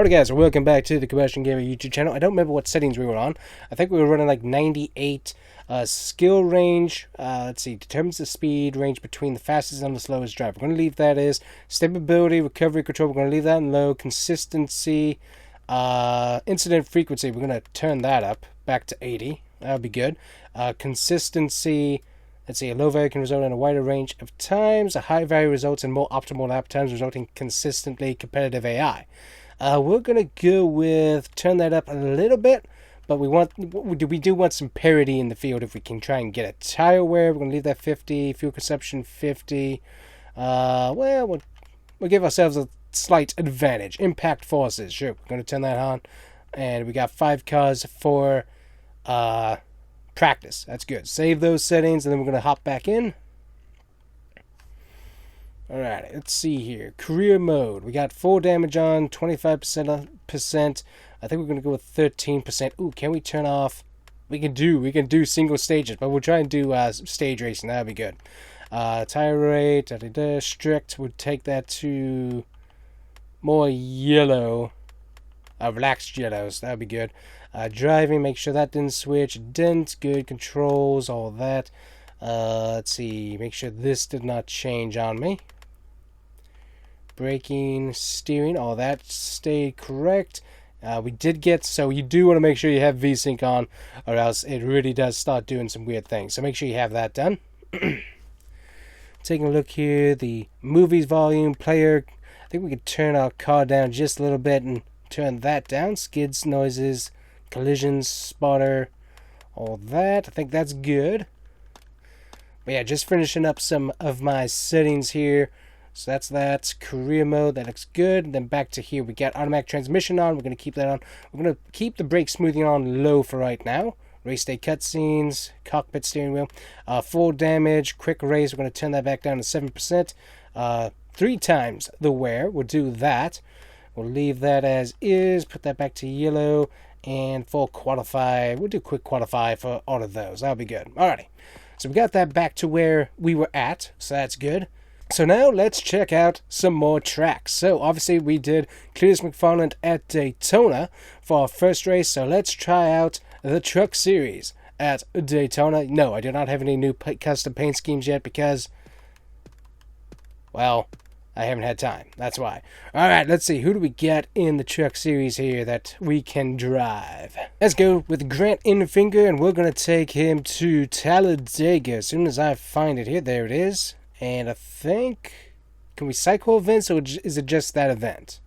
Alright guys, welcome back to the Combustion Gamer YouTube channel. I don't remember what settings we were on. I think we were running like 98 skill range. Let's see, determines the speed range between the fastest and the slowest driver. We're going to leave that as stability, recovery, control. We're going to leave that in low. Consistency, incident frequency. We're going to turn that up back to 80. That'll be good. Consistency. Let's see, a low value can result in a wider range of times. A high value results in more optimal lap times, resulting in consistently competitive AI. We're going to go with turn that up a little bit, but we do want some parity in the field if we can try and get a tire wear. We're going to leave that 50, fuel consumption 50. We'll give ourselves a slight advantage. Impact forces, sure, we're going to turn that on. And we got 5 cars for practice. That's good. Save those settings, and then we're going to hop back in. Alright, let's see here. Career mode. We got 4 damage on, 25%. I think we're going to go with 13%. Ooh, can we turn off? We can do single stages, but we'll try and do stage racing. That'll be good. Tire rate, strict. We'll take that to more yellow. Relaxed yellows. That'll be good. Driving, make sure that didn't switch. Didn't. Good. Controls, all that. Let's see. Make sure this did not change on me. Braking, steering, all that stayed correct. We did get, so you do want to make sure you have VSync on, or else it really does start doing some weird things. So make sure you have that done. Taking a look here, the movies volume, player. I think we could turn our car down just a little bit and turn that down. Skids, noises, collisions, spotter, all that. I think that's good. But yeah, just finishing up some of my settings here. So that's that. Career mode, that looks good. And then back to here, we got automatic transmission on. We're going to keep that on. We're going to keep the brake smoothing on low for right now. Race day cutscenes, cockpit steering wheel. Full damage, quick race, we're going to turn that back down to 7%. 3 times the wear, we'll do that. We'll leave that as is, put that back to yellow. And full qualify, we'll do quick qualify for all of those. That'll be good. Alrighty. So we got that back to where we were at, so that's good. So now let's check out some more tracks. So obviously we did Cletus McFarland at Daytona for our first race. So let's try out the Truck Series at Daytona. No, I do not have any new custom paint schemes yet because, well, I haven't had time. That's why. Alright, let's see. Who do we get in the Truck Series here that we can drive? Let's go with Grant Infinger, and we're going to take him to Talladega as soon as I find it here. There it is. And I think, can we cycle events, or is it just that event?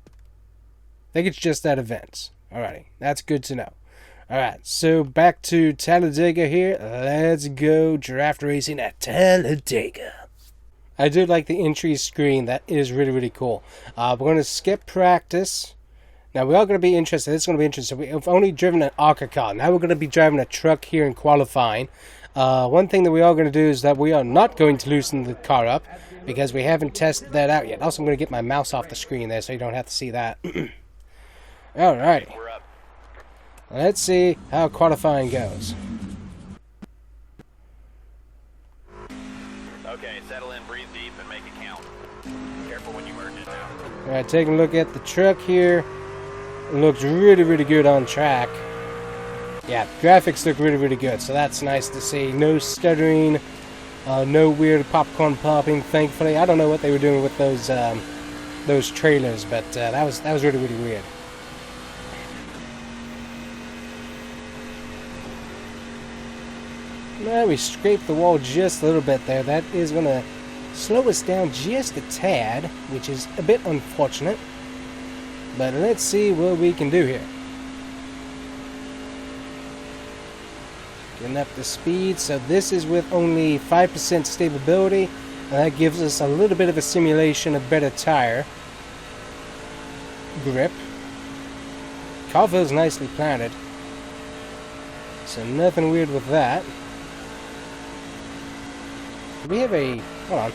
I think it's just that event. Alrighty, that's good to know. Alright, so back to Talladega here. Let's go draft racing at Talladega. I do like the entry screen. That is really, really cool. We're going to skip practice. Now, we are going to be interested. This is going to be interesting. We've only driven an ARCA car. Now we're going to be driving a truck here in qualifying. One thing that we are going to do is that we are not going to loosen the car up because we haven't tested that out yet. Also, I'm going to get my mouse off the screen there so you don't have to see that. Alright. Let's see how qualifying goes. Okay, settle in, breathe deep, and make it count. Careful when you merge it now. Alright, taking a look at the truck here. It looks really, really good on track. Yeah, graphics look really, really good, so that's nice to see. No stuttering, no weird popcorn popping, thankfully. I don't know what they were doing with those trailers, but that was really, really weird. Well, we scraped the wall just a little bit there. That is going to slow us down just a tad, which is a bit unfortunate. But let's see what we can do here. Getting up to speed, so this is with only 5% stability, and that gives us a little bit of a simulation of better tire grip. Car feels nicely planted, so nothing weird with that. Do we have a, hold on,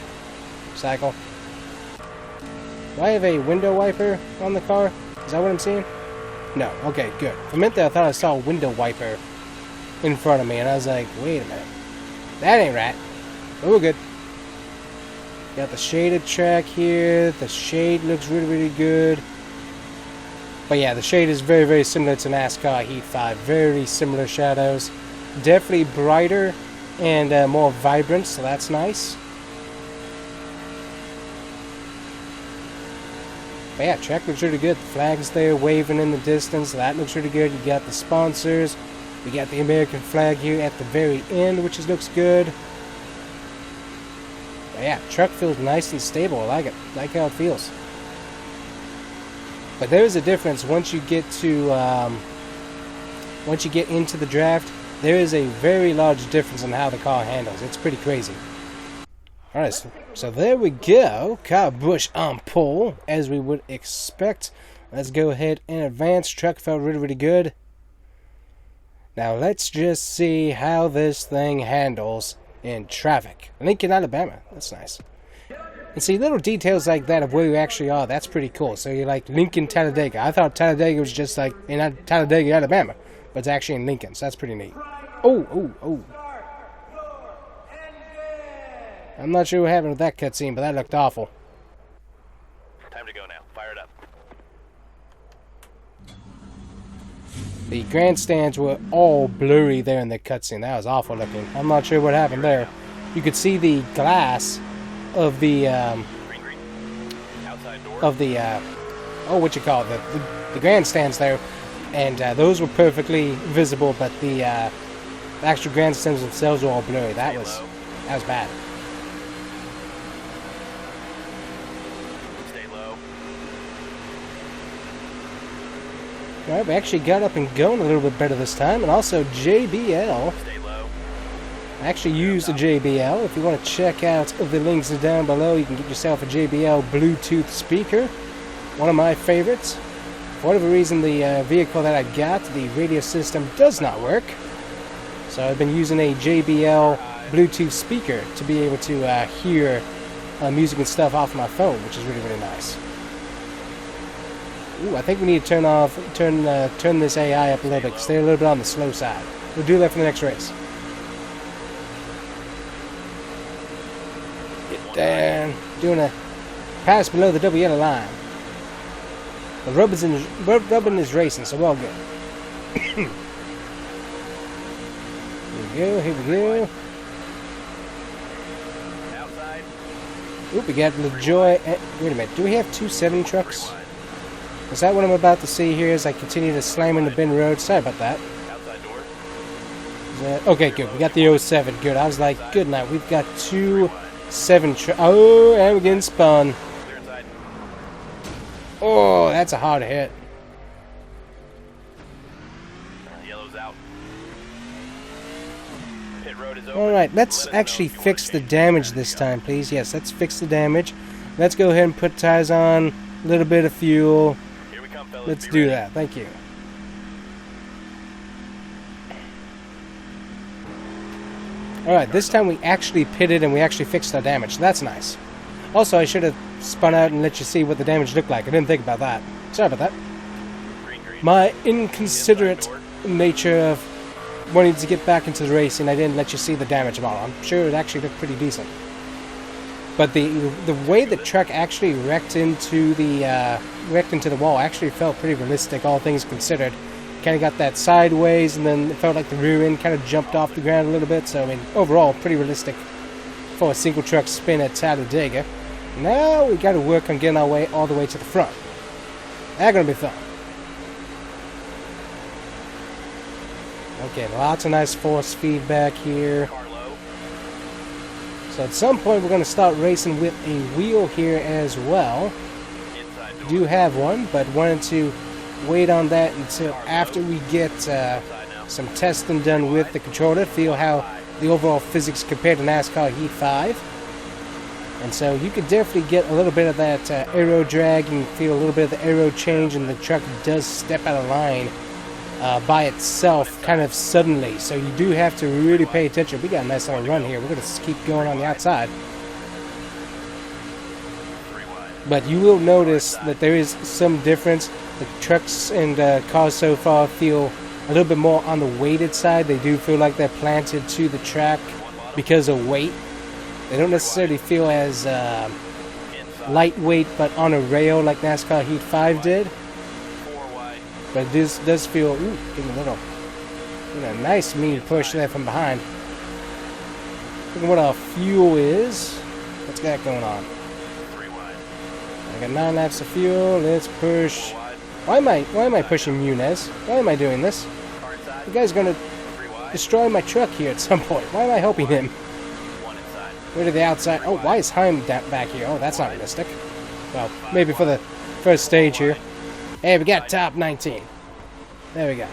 cycle. Do I have a window wiper on the car? Is that what I'm seeing? No, okay, good. For a minute there I thought I saw a window wiper in front of me, and I was like, wait a minute, that ain't right. But we're good. Got the shaded track here. The shade looks really, really good. But yeah, the shade is very, very similar to NASCAR Heat 5. Very similar shadows. Definitely brighter and more vibrant, so that's nice. But yeah, track looks really good. The flag's there waving in the distance. That looks really good. You got the sponsors. We got the American flag here at the very end, which looks good. But yeah, truck feels nice and stable. I like it. I like how it feels. But there is a difference once you get to once you get into the draft. There is a very large difference in how the car handles. It's pretty crazy. Alright, so there we go. Kyle Busch on pole, as we would expect. Let's go ahead and advance. Truck felt really, really good. Now let's just see how this thing handles in traffic. Lincoln, Alabama. That's nice. And see, little details like that of where you actually are, that's pretty cool. So you're like Lincoln, Talladega. I thought Talladega was just like in Talladega, Alabama. But it's actually in Lincoln, so that's pretty neat. Oh. I'm not sure what happened with that cutscene, but that looked awful. Time to go now. Fire it up. The grandstands were all blurry there in the cutscene. That was awful looking. I'm not sure what happened there. You could see the glass of the Green. Outside door. the grandstands there, and those were perfectly visible, but the actual grandstands themselves were all blurry. That was bad. Stay low. All right, we actually got up and going a little bit better this time, and also JBL. Stay low. I actually used a JBL. If you want to check out the links down below, you can get yourself a JBL Bluetooth speaker. One of my favorites. For whatever reason, the vehicle that I got, the radio system does not work. So I've been using a JBL Bluetooth speaker to be able to hear music and stuff off my phone, which is really, really nice. Ooh, I think we need to turn this AI up a little bit, because they're a little bit on the slow side. We'll do that for the next race. Get down. Doing a pass below the double yellow line. The rubbing is racing, so we're all good. Here we go. Outside. Oop, we got LaJoy. Wait a minute, do we have 270 trucks? Is that what I'm about to see here as I continue to slam into Bend Road? Sorry about that. Outside door. Okay, good. We got the 07. Good. I was like, good night. We've got 2-7 trucks. Oh, and we're getting spun. Clear inside. Oh, that's a hard hit. Yellow's out. Pit road is open. Alright, let's Let us know actually if you wanna fix the change damage the this traffic. time, please. Yes, let's fix the damage. Let's go ahead and put tires on. A little bit of fuel. Here we come, fellas. Let's Be do ready. that. Thank you. Alright, this time we actually pitted and we actually fixed our damage. So that's nice. Also, I should have spun out and let you see what the damage looked like. I didn't think about that. Sorry about that. Green. My inconsiderate nature of wanting to get back into the race, and I didn't let you see the damage model. I'm sure it actually looked pretty decent. But the way the truck actually wrecked into the wall actually felt pretty realistic, all things considered. Kind of got that sideways, and then it felt like the rear end kind of jumped off the ground a little bit. So I mean, overall, pretty realistic for a single truck spin at Talladega. Now we got to work on getting our way all the way to the front. That's gonna be fun. Okay, lots of nice force feedback here. Car low. So at some point we're going to start racing with a wheel here as well. Inside door. Do have one, but wanted to wait on that until after we get Outside now. some testing done with the controller, feel how the overall physics compare to NASCAR Heat 5. And so you could definitely get a little bit of that aero drag and feel a little bit of the aero change, and the truck does step out of line by itself kind of suddenly. So you do have to really pay attention. We got a nice little run here. We're going to keep going on the outside. 3 wide. But you will notice that there is some difference. The trucks and cars so far feel a little bit more on the weighted side. They do feel like they're planted to the track because of weight. They don't necessarily feel as lightweight, but on a rail like NASCAR Heat 5 did. 4 wide. But this does feel, ooh, getting a little, nice mean push there from behind. Look at what our fuel is. What's that going on? 3 wide. I got 9 laps of fuel. Let's push. 4 wide. Why am I pushing Munez? Why am I doing this? Car inside. The guy's gonna 3 wide. destroy my truck here at some point. Why am I helping him? 1 inside. Where to the outside? Oh, why is Heim back here? Oh, that's not realistic. Well, maybe for the first stage here. Hey, we got top 19. There we go.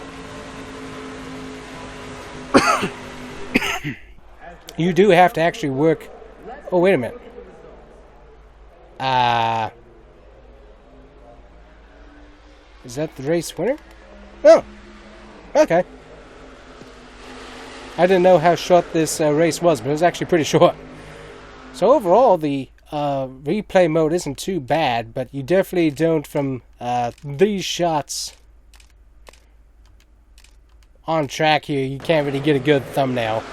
You do have to actually work. Oh, wait a minute. Is that the race winner? Oh, okay. I didn't know how short this race was, but it was actually pretty short. So overall, the replay mode isn't too bad, but you definitely don't, from these shots on track here, you can't really get a good thumbnail.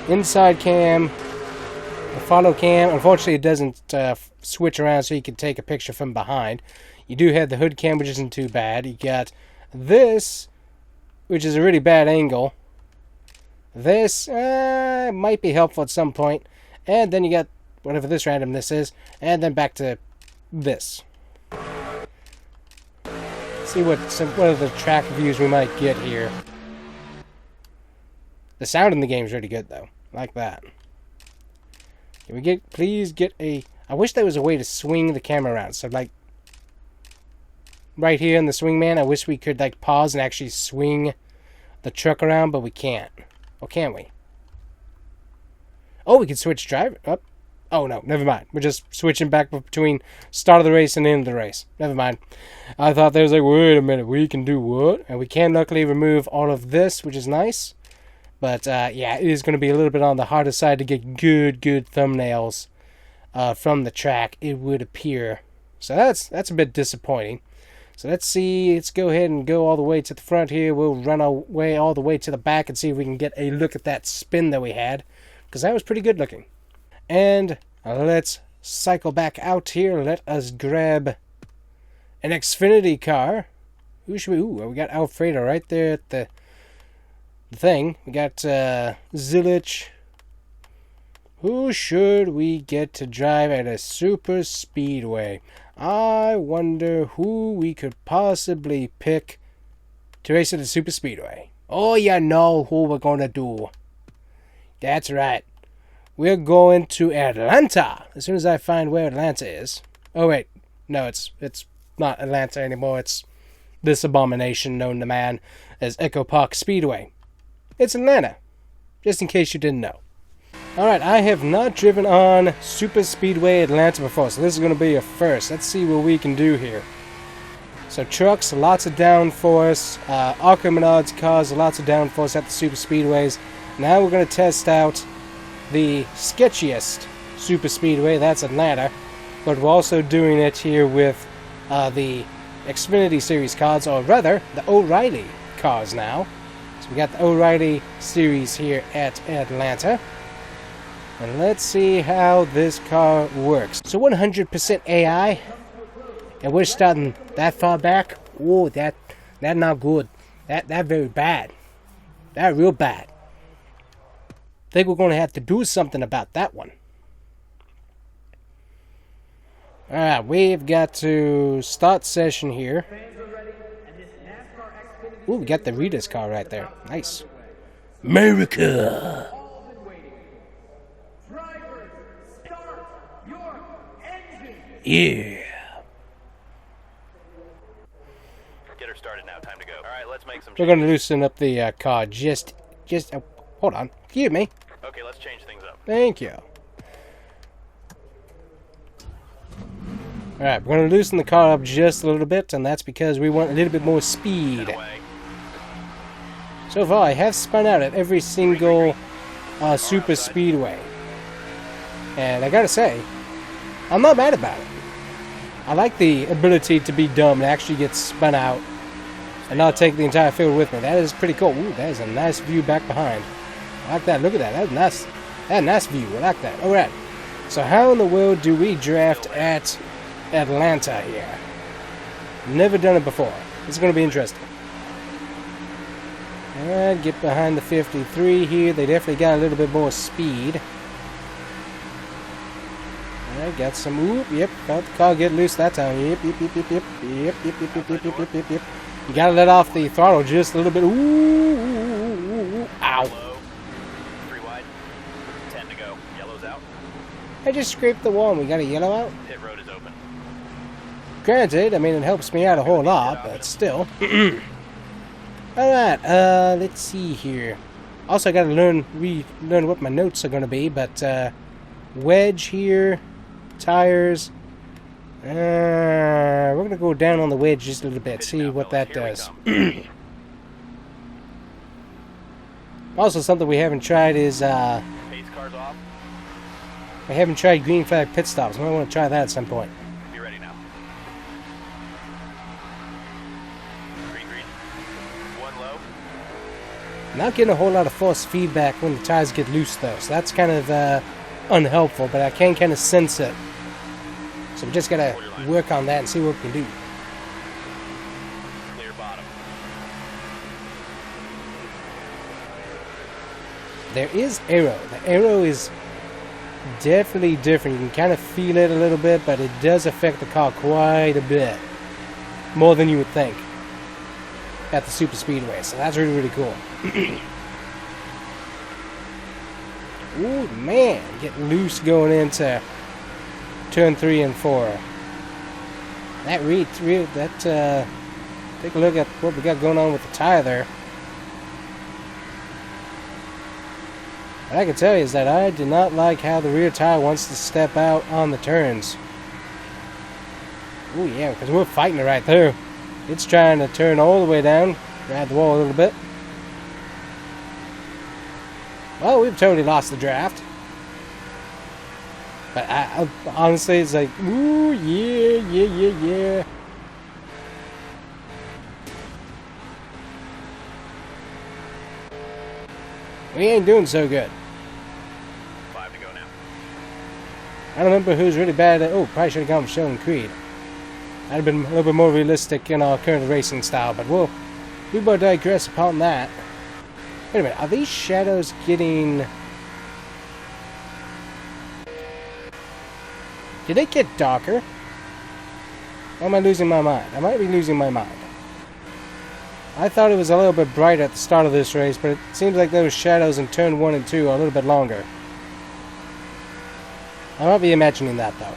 Inside cam, the follow cam, unfortunately it doesn't switch around so you can take a picture from behind. You do have the hood cam, which isn't too bad. You got this, which is a really bad angle. This might be helpful at some point. And then you got whatever this randomness is, and then back to this. See what of the track views we might get here. The sound in the game is really good, though. I like that. Can we please get a... I wish there was a way to swing the camera around. So, like, right here in the swing man, I wish we could, like, pause and actually swing the truck around, but we can't. Or can we? Oh, we can switch driver. Oh, oh, no, never mind. We're just switching back between start of the race and end of the race. Never mind. I thought there was like, wait a minute, we can do what? And we can luckily remove all of this, which is nice. But, yeah, it is going to be a little bit on the harder side to get good thumbnails from the track, it would appear. So that's a bit disappointing. So let's see. Let's go ahead and go all the way to the front here. We'll run our way all the way to the back and see if we can get a look at that spin that we had, because that was pretty good looking. And let's cycle back out here. Let us grab an Xfinity car. Who should we... Ooh, we got Alfredo right there at the thing. We got Zilich. Who should we get to drive at a super speedway? I wonder who we could possibly pick to race at a super speedway. Oh, you know who we're going to do. That's right. We're going to Atlanta. As soon as I find where Atlanta is. Oh, wait. No, it's not Atlanta anymore. It's this abomination known to man as Echo Park Speedway. It's Atlanta. Just in case you didn't know. Alright, I have not driven on Super Speedway Atlanta before, so this is going to be a first. Let's see what we can do here. So trucks, lots of downforce. Arca Menard's cars, lots of downforce at the Super Speedways. Now we're going to test out the sketchiest Super Speedway, that's Atlanta. But we're also doing it here with the Xfinity Series cars, or rather, the O'Reilly cars now. So we got the O'Reilly Series here at Atlanta. And let's see how this car works. So 100% AI. And we're starting that far back. Oh, that not good. That very bad. That real bad. Think we're going to have to do something about that one. Alright, we've got to start session here. Ooh, we got the Rita's car right there. Nice. America! Yeah. Get her started now. Time to go. All right, let's make some We're going to loosen up the car just hold on. Excuse me. Okay, let's change things up. Thank you. Alright, we're going to loosen the car up just a little bit, and that's because we want a little bit more speed. So far, I have spun out at every single super speedway. And I gotta say, I'm not mad about it. I like the ability to be dumb and actually get spun out and not take the entire field with me. That is pretty cool. Ooh, that is a nice view back behind. I like that. Look at that. That's nice. That's a nice view. I like that. Alright. So how in the world do we draft at Atlanta here? Never done it before. It's going to be interesting. Alright, get behind the 53 here. They definitely got a little bit more speed. Alright, got some... Oop, yep, felt the car get loose that time. Yep. You gotta let off the throttle just a little bit. Ooh, ow. Low. 3 wide. 10 to go. Yellow's out. I just scraped the wall and we got a yellow out. Pit road is open. Granted, I mean, it helps me out a whole lot, but still. Alright, let's see here. Also, I gotta relearn what my notes are gonna be, but, wedge here, tires. We're gonna go down on the wedge just a little bit, see what that does. Also, something we haven't tried is, Pace cars off. we haven't tried green flag pit stops. I might want to try that at some point. Be ready now. Green. 1 low. Not getting a whole lot of force feedback when the tires get loose, though, so that's kind of unhelpful, but I can kind of sense it. So we just gotta work on that and see what we can do. Clear bottom. There is aero. The aero is definitely different. You can kind of feel it a little bit, but it does affect the car quite a bit. More than you would think at the SuperSpeedway, so that's really, really cool. Ooh, man, get loose going into turn 3 and 4. That take a look at what we got going on with the tire there. What I can tell you is that I do not like how the rear tire wants to step out on the turns. Ooh, yeah, because we're fighting it right through. It's trying to turn all the way down, grab the wall a little bit. Well, we've totally lost the draft. But I honestly, it's like, ooh, yeah. We ain't doing so good. 5 to go now. I don't remember who's really bad at... Oh, probably should have gone with Sheldon Creed. That'd have been a little bit more realistic in our current racing style, but we will digress upon that. Wait a minute, are these shadows getting... Did they get darker? Or am I losing my mind? I might be losing my mind. I thought it was a little bit brighter at the start of this race, but it seems like those shadows in turn 1 and 2 are a little bit longer. I might be imagining that, though.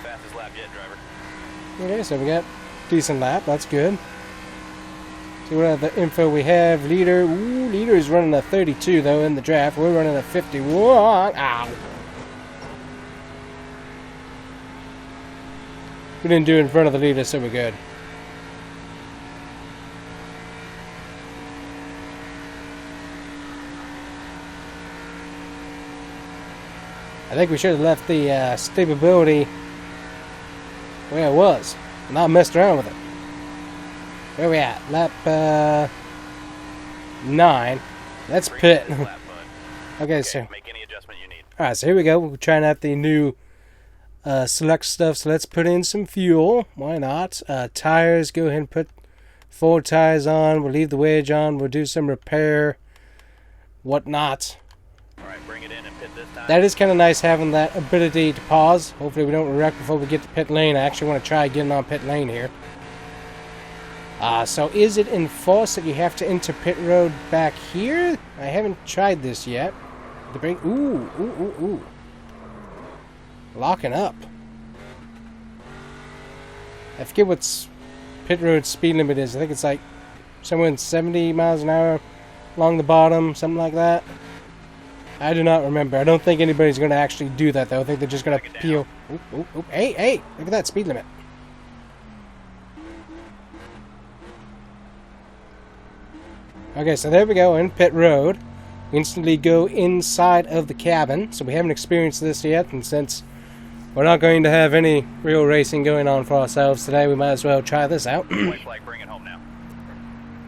Fastest lap yet, driver. Okay, so we got a decent lap. That's good. See what other info we have. Leader. Ooh, leader is running a 32, though, in the draft. We're running a 51. Ow. We didn't do it in front of the leader, so we're good. I think we should have left the stability where it was, not messed around with it. Where we at? Lap 9. That's pit. Okay, so Make any adjustment you need. alright, so here we go. We're trying out the new select stuff. So let's put in some fuel. Why not? Tires. Go ahead and put 4 tires on. We'll leave the wedge on. We'll do some repair, whatnot. Alright, bring it in and pit this time. That is kind of nice having that ability to pause. Hopefully we don't wreck before we get to pit lane. I actually want to try getting on pit lane here. So is it enforced that you have to enter pit road back here? I haven't tried this yet. The brake. Ooh. Locking up. I forget what pit road speed limit is. I think it's like somewhere in 70 miles an hour along the bottom, something like that. I do not remember. I don't think anybody's going to actually do that, though. I think they're just going to peel. Oop. Hey, look at that speed limit. Okay, so there we go, in pit road. We instantly go inside of the cabin. So we haven't experienced this yet, and since we're not going to have any real racing going on for ourselves today, we might as well try this out. White flag, bring it home now.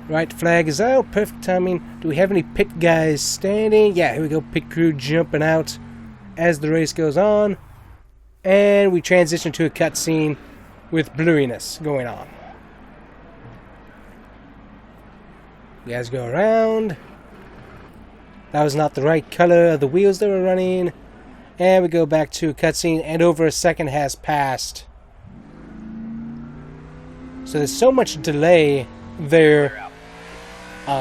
Right flag is out. Perfect timing. Do we have any pit guys standing? Yeah, here we go. Pit crew jumping out as the race goes on. And we transition to a cutscene with bluiness going on. You guys go around. That was not the right color of the wheels that were running. And we go back to cutscene, and over a second has passed. So there's so much delay there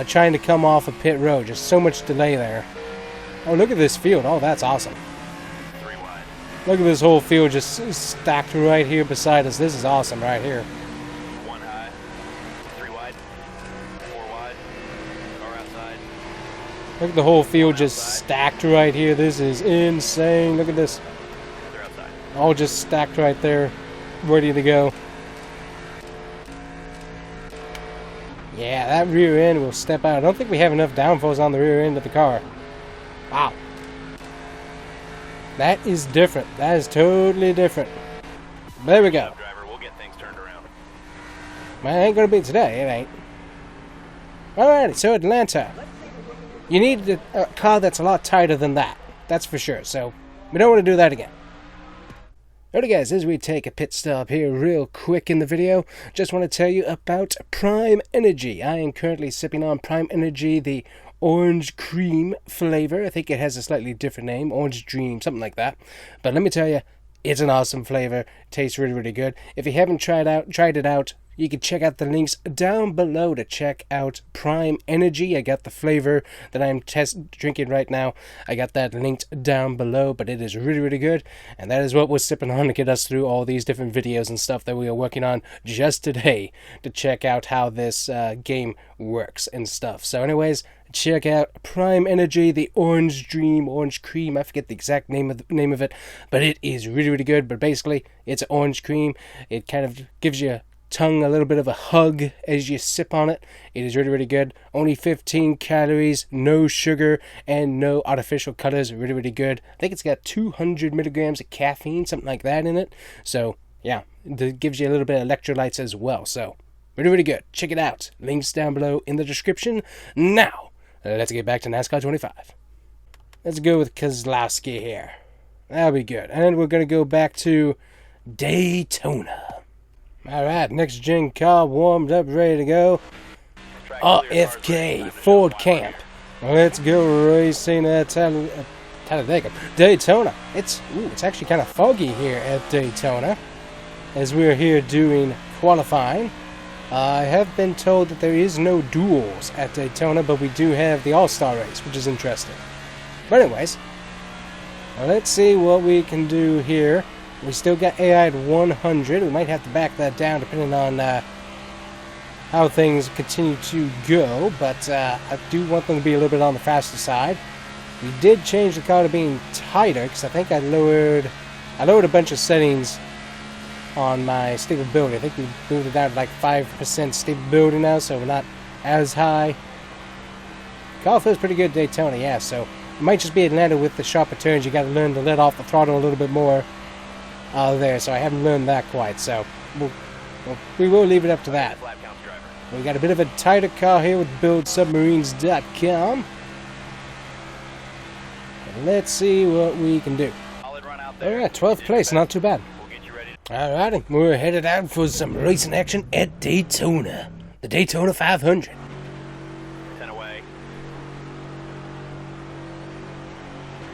trying to come off of pit road. Just so much delay there. Oh, look at this field. Oh, that's awesome. 3 wide. Look at this whole field just stacked right here beside us. This is awesome right here. 1 high. 3 wide. 4 wide. Car outside. Look at the whole field just stacked right here. This is insane. Look at this. They're outside. All just stacked right there. Ready to go. Yeah, that rear end will step out. I don't think we have enough downforce on the rear end of the car. Wow. That is different. That is totally different. There we go. Driver, we'll get things turned around. Man, it ain't gonna be today. It ain't. Alrighty, so Atlanta. You need a car that's a lot tighter than that. That's for sure. So, we don't want to do that again. Alright guys, as we take a pit stop here real quick in the video, just want to tell you about Prime Energy. I am currently sipping on Prime Energy, the orange cream flavor. I think it has a slightly different name, Orange Dream, something like that. But let me tell you, it's an awesome flavor. It tastes really, really good. If you haven't tried it out, you can check out the links down below to check out Prime Energy. I got the flavor that I'm drinking right now. I got that linked down below, but it is really, really good. And that is what we're sipping on to get us through all these different videos and stuff that we are working on just today to check out how this game works and stuff. So anyways, check out Prime Energy, the Orange Dream, Orange Cream. I forget the exact name of it, but it is really, really good. But basically, it's orange cream. It kind of gives you tongue a little bit of a hug as you sip on it. It is really, really good. Only 15 calories, no sugar, and no artificial colors. Really, really good. I think it's got 200 milligrams of caffeine, something like that in it. So, yeah, it gives you a little bit of electrolytes as well. So, really, really good. Check it out. Links down below in the description. Now, let's get back to NASCAR 25. Let's go with Kozlowski here. That'll be good. And we're going to go back to Daytona. Alright, next gen car warmed up, ready to go. RFK, Ford Camp. Let's go racing at Talladega. Daytona. It's actually kind of foggy here at Daytona as we're here doing qualifying. I have been told that there is no duels at Daytona, but we do have the All-Star race, which is interesting. But anyways, let's see what we can do here. We still got AI at 100. We might have to back that down depending on how things continue to go. But I do want them to be a little bit on the faster side. We did change the car to being tighter because I think I lowered a bunch of settings on my stability. I think we moved it down to like 5% stability now, so we're not as high. Car feels pretty good at Daytona, yeah. So it might just be Atlanta with the sharper turns. You got to learn to let off the throttle a little bit more. There, so I haven't learned that quite, so we will leave it up to that. We got a bit of a tighter car here with BuildSubmarines.com. Let's see what we can do. Alright, 12th place, not too bad. Alrighty, we're headed out for some racing action at Daytona. The Daytona 500. 10 away.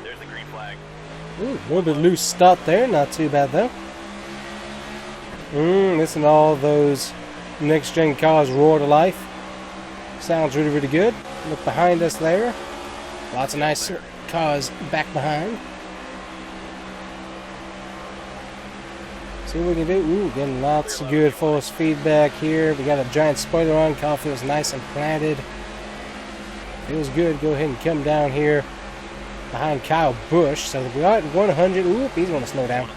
There's the green flag. Ooh, a little bit loose start there, not too bad though. Listen to all those next gen cars roar to life. Sounds really, really good. Look behind us there. Lots of nice cars back behind. See what we can do. Ooh, getting lots of good force feedback here. We got a giant spoiler on. Car feels nice and planted. Feels good. Go ahead and come down here behind Kyle Busch. So we are at 100. Ooh, he's going to slow down.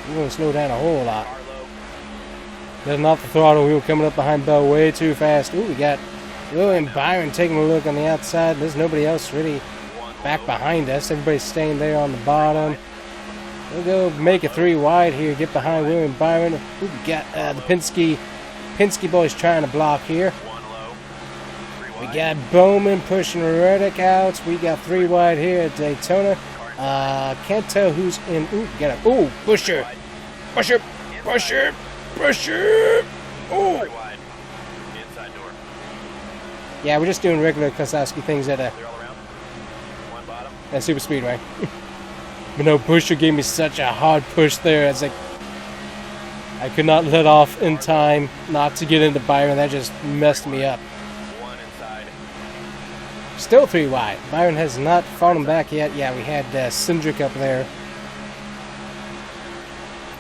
He's going to slow down a whole lot. Letting off the throttle wheel, coming up behind Bell way too fast. Ooh, we got Will and Byron taking a look on the outside. There's nobody else really back behind us. Everybody's staying there on the bottom. We'll go make a 3 wide here. Get behind Will and Byron. Ooh, we got the Penske boys trying to block here. We got Bowman pushing Reddick out. We got 3 wide here at Daytona. Can't tell who's in. Ooh, got a Busher. Push it! Push it! Push it! Oh! Very wide. Inside door. Yeah, we're just doing regular Kosowski things at Clear all around. One bottom. SuperSpeedway. But no, Pusher gave me such a hard push there. It's like I could not let off in time not to get into Byron. That just messed me up. One inside. Still 3 wide. Byron has not fallen back yet. Yeah, we had Cindric up there.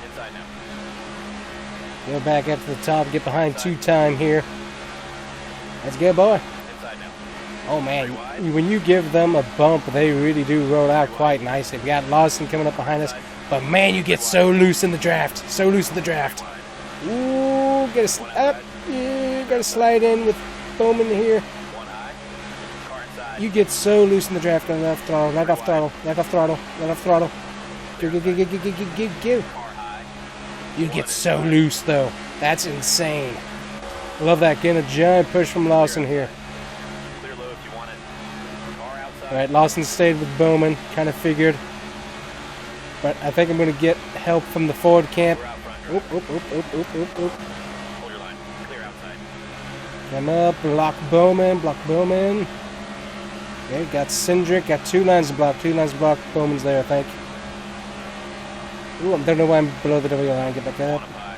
Inside now. Go back up to the top. Get behind 2-time here. Let's go, boy. Inside now. Oh, man. When you give them a bump, they really do roll out quite nicely. We got Lawson coming up behind us. But, man, you get so loose in the draft. So loose in the draft. Ooh, gotta slide in with Bowman here. One high. Car inside. You get so loose in the draft on left throttle, right off throttle, right off throttle, right off throttle. Go. Car high. You get so loose, though. That's insane. Love that. Getting a giant push from Lawson here. Clear low if you want it. Car outside. All right, Lawson stayed with Bowman. Kind of figured. But I think I'm going to get help from the Ford camp. We're out front. Oop. Hold your line. Clear outside. Come up, block Bowman. Okay, got Cindric. Got 2 lines to block. 2 lines to block. Bowman's there, I think. Ooh, I don't know why I'm below the W line. Get back up. One up high.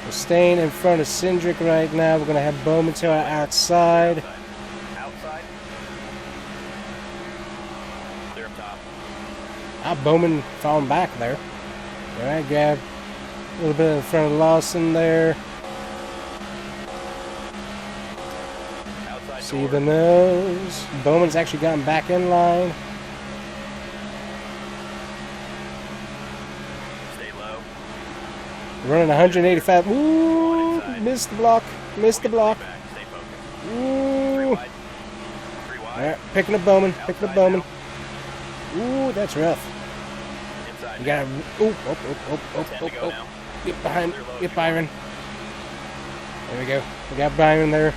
We're staying in front of Cindric right now. We're going to have Bowman to our outside. Outside. Clear up top. Bowman falling back there. All right, grab a little bit in front of Lawson there. Outside See door. the nose. Bowman's actually gotten back in line. Stay low. Running 185. Ooh, missed the block. Missed the block. Back. Stay focused. Ooh. 3 wide. 3 All wide. right, picking up Bowman. Picking up Outside Bowman. now. Ooh, that's rough. Inside. You now. gotta. 10 to go now. Get behind. Get Byron. There we go. We got Byron there.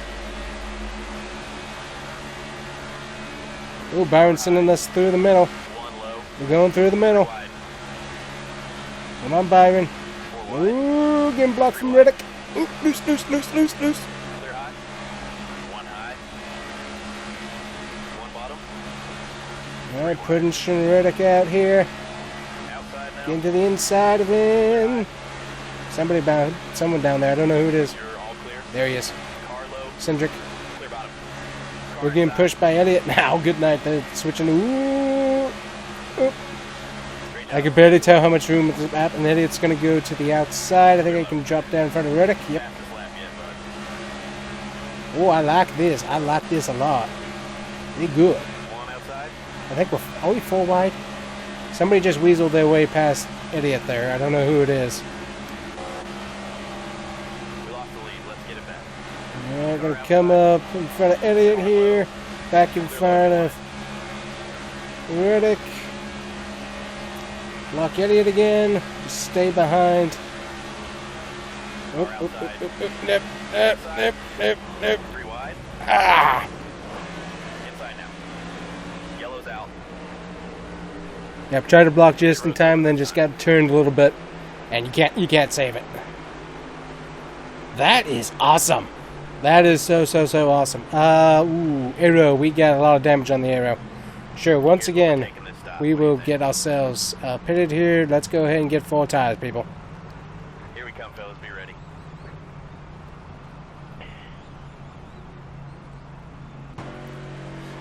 Ooh, Byron's sending us through the middle. One low. We're going through the middle. Wide. Come on, Byron. 4 wide. Ooh, getting blocked from Riddick. Ooh, loose. Clear high. One high. One bottom. All right, putting Riddick out here. Outside now. Getting to the inside of him. Someone down there. I don't know who it is. You're all clear. There he is. Car low. Cindric. Clear bottom. Car We're getting inside. pushed by Elliott now. Good night. They're switching to. Ooh. Straight I down. can barely tell how much room is at, and Elliott's going to go to the outside. I think I can drop down in front of Riddick. Yep. Fastest lap yet, bud. Oh, I like this. I like this a lot. Pretty good. One outside. I think are we 4 wide? Somebody just weaseled their way past Elliott there. I don't know who it is. We lost the lead. Let's get it back. We're going to come up in front of Elliott here. Back in front of Riddick. Block Elliott again. Just stay behind. Nip. 3 wide. Ah! Inside now. Yellow's out. Yep, tried to block just in time, then just got turned a little bit, and you can't save it. That is awesome. That is so awesome. Arrow. We got a lot of damage on the arrow. Sure. Once again, Taking this stop. we What do you will think? get ourselves pitted here. Let's go ahead and get 4 tires, people. Here we come, fellas. Be ready.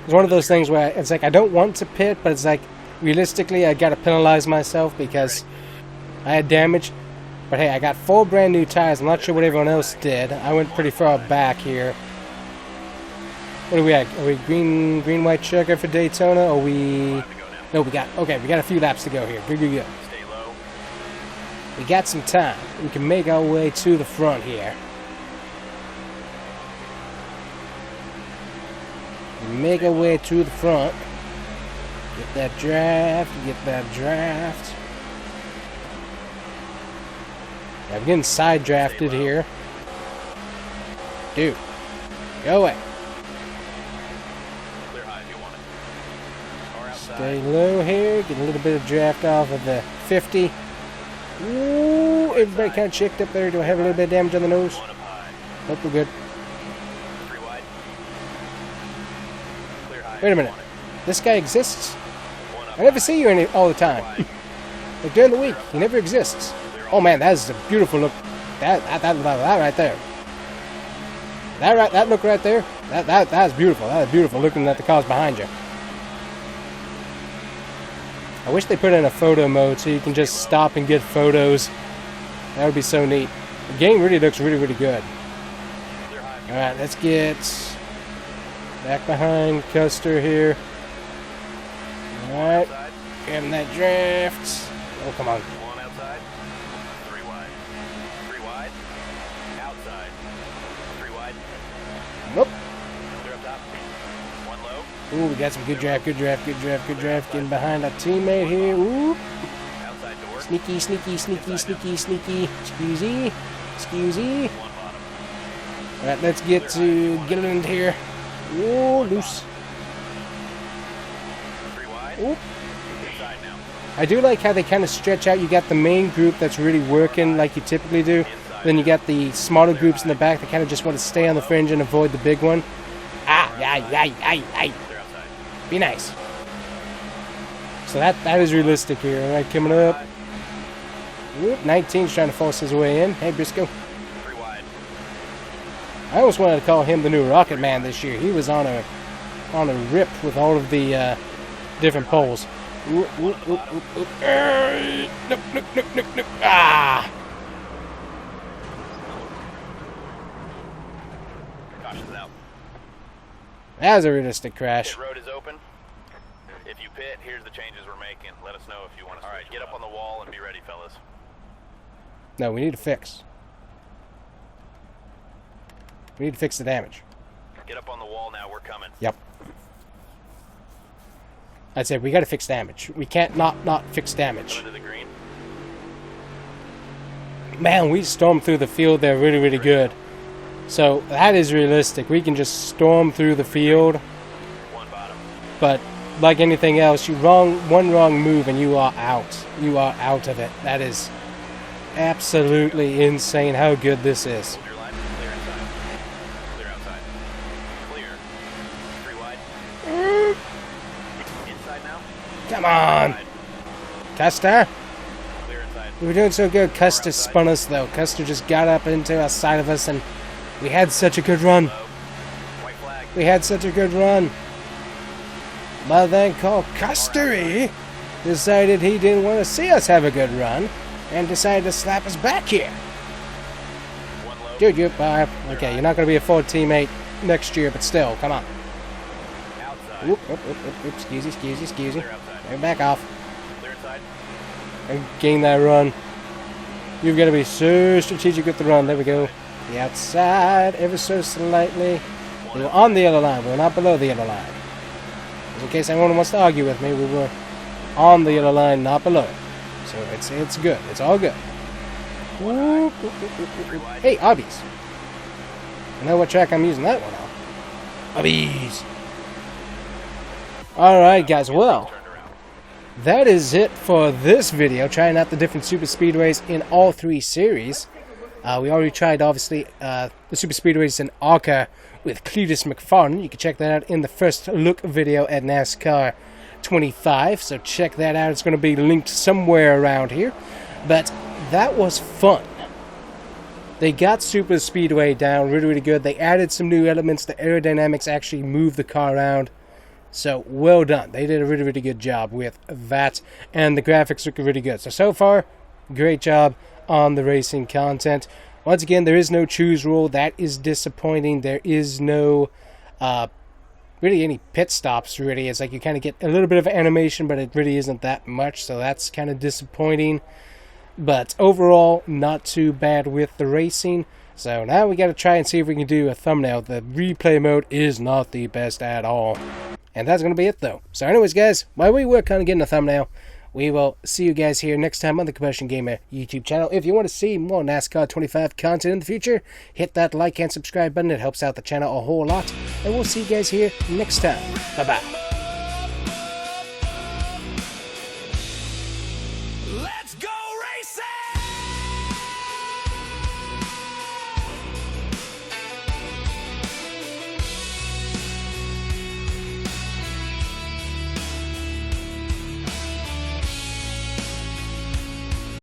It's one of those things where it's like I don't want to pit, but it's like realistically I got to penalize myself because I had damage. But hey, I got 4 brand new tires. I'm not sure what everyone else did. I went pretty far back here. What are we at? Are we green, white checker for Daytona? Or we? 5 to go now. No, we got a few laps to go here. Good. Stay low. We got some time. We can make our way to the front here. Make our way to the front. Get that draft. Yeah, we're getting side drafted here. Dude, go away. Clear high if you want it. Car outside. Stay low here. Get a little bit of draft off of the 50. Ooh, everybody kind of checked up there. Do I have a little bit of damage on the nose? Hope we're good. Wait a minute. This guy exists? I never see you all the time. Like during the week, he never exists. Oh man, that is a beautiful look. That right there. That look right there. That is beautiful. That is beautiful. Looking at the cars behind you. I wish they put in a photo mode so you can just stop and get photos. That would be so neat. The game really looks really good. All right, let's get back behind Custer here. All right, get him that draft. Oh, come on. One outside, 3 wide. 3 wide, outside, 3 wide. Nope. Clear up top. 1 low. Ooh, we got some good draft. Getting behind our teammate here. Ooh. Outside door. Sneaky. Excusey. 1 bottom. Alright, let's get to Gilliland here. Ooh, loose. 3 wide. Ooh. Inside now. I do like how they kind of stretch out. You got the main group that's really working like you typically do. Then you got the smaller groups in the back that kind of just want to stay on the fringe and avoid the big one. Ay. Clear outside. Be nice. So that is realistic here. Alright, coming up. Whoop, 19's trying to force his way in. Hey, Briscoe. 3 wide. I almost wanted to call him the new Rocket Man this year. He was on a rip with all of the different poles. Nope. Ah! Caution's out. That was a realistic crash. Pit road is open. If you pit, here's the changes we're making. Let us know if you want to. All right, get up on the wall and be ready, fellas. No, we need to fix. We need to fix the damage. Get up on the wall now. We're coming. Yep. I said we got to fix damage. We can't not fix damage. Into the green. Man, we stormed through the field there really good. So that is realistic. We can just storm through the field. 1 bottom. But like anything else, one wrong move and you are out. You are out of it. That is absolutely insane how good this is. Clear line. Clear inside. Clear outside. Clear. 3 wide. Inside now. Come on. Custer. Clear inside. We were doing so good. Custer spun us though. Custer just got up into our side of us and we had such a good run. White flag. We had such a good run. But then called Custery decided he didn't want to see us have a good run and decided to slap us back here. 1 low. Dude, okay, you're not going to be a Ford teammate next year, but still, come on. Outside. Oop, excuse Clear me. outside. Back off. Clear inside. And gain that run. You've got to be so strategic with the run. There we go. The outside, ever so slightly. We were on the yellow line. We were not below the yellow line. Just in case anyone wants to argue with me, we were on the yellow line, not below. So it's good. It's all good. Whoop. Hey, Obbies. I know what track I'm using that one on. Obbies. Alright, guys. Well, that is it for this video. Trying out the different super speedways in all 3 series. We already tried, obviously, the super speedways in ARCA with Cletus McFarland. You can check that out in the first look video at NASCAR 25. So check that out. It's going to be linked somewhere around here. But that was fun. They got super speedway down really good. They added some new elements. The aerodynamics actually moved the car around. So well done. They did a really good job with that. And the graphics look really good. So far, great job on the racing content. Once again, there is no choose rule. That is disappointing. There is no really any pit stops, really. It's like you kind of get a little bit of animation, but it really isn't that much, so that's kind of disappointing. But overall, not too bad with the racing. So now we got to try and see if we can do a thumbnail. The replay mode is not the best at all. And that's going to be it, though. So anyways, guys, while we work on getting a thumbnail, we will see you guys here next time on the Combustion Gamer YouTube channel. If you want to see more NASCAR 25 content in the future, hit that like and subscribe button. It helps out the channel a whole lot. And we'll see you guys here next time. Bye-bye.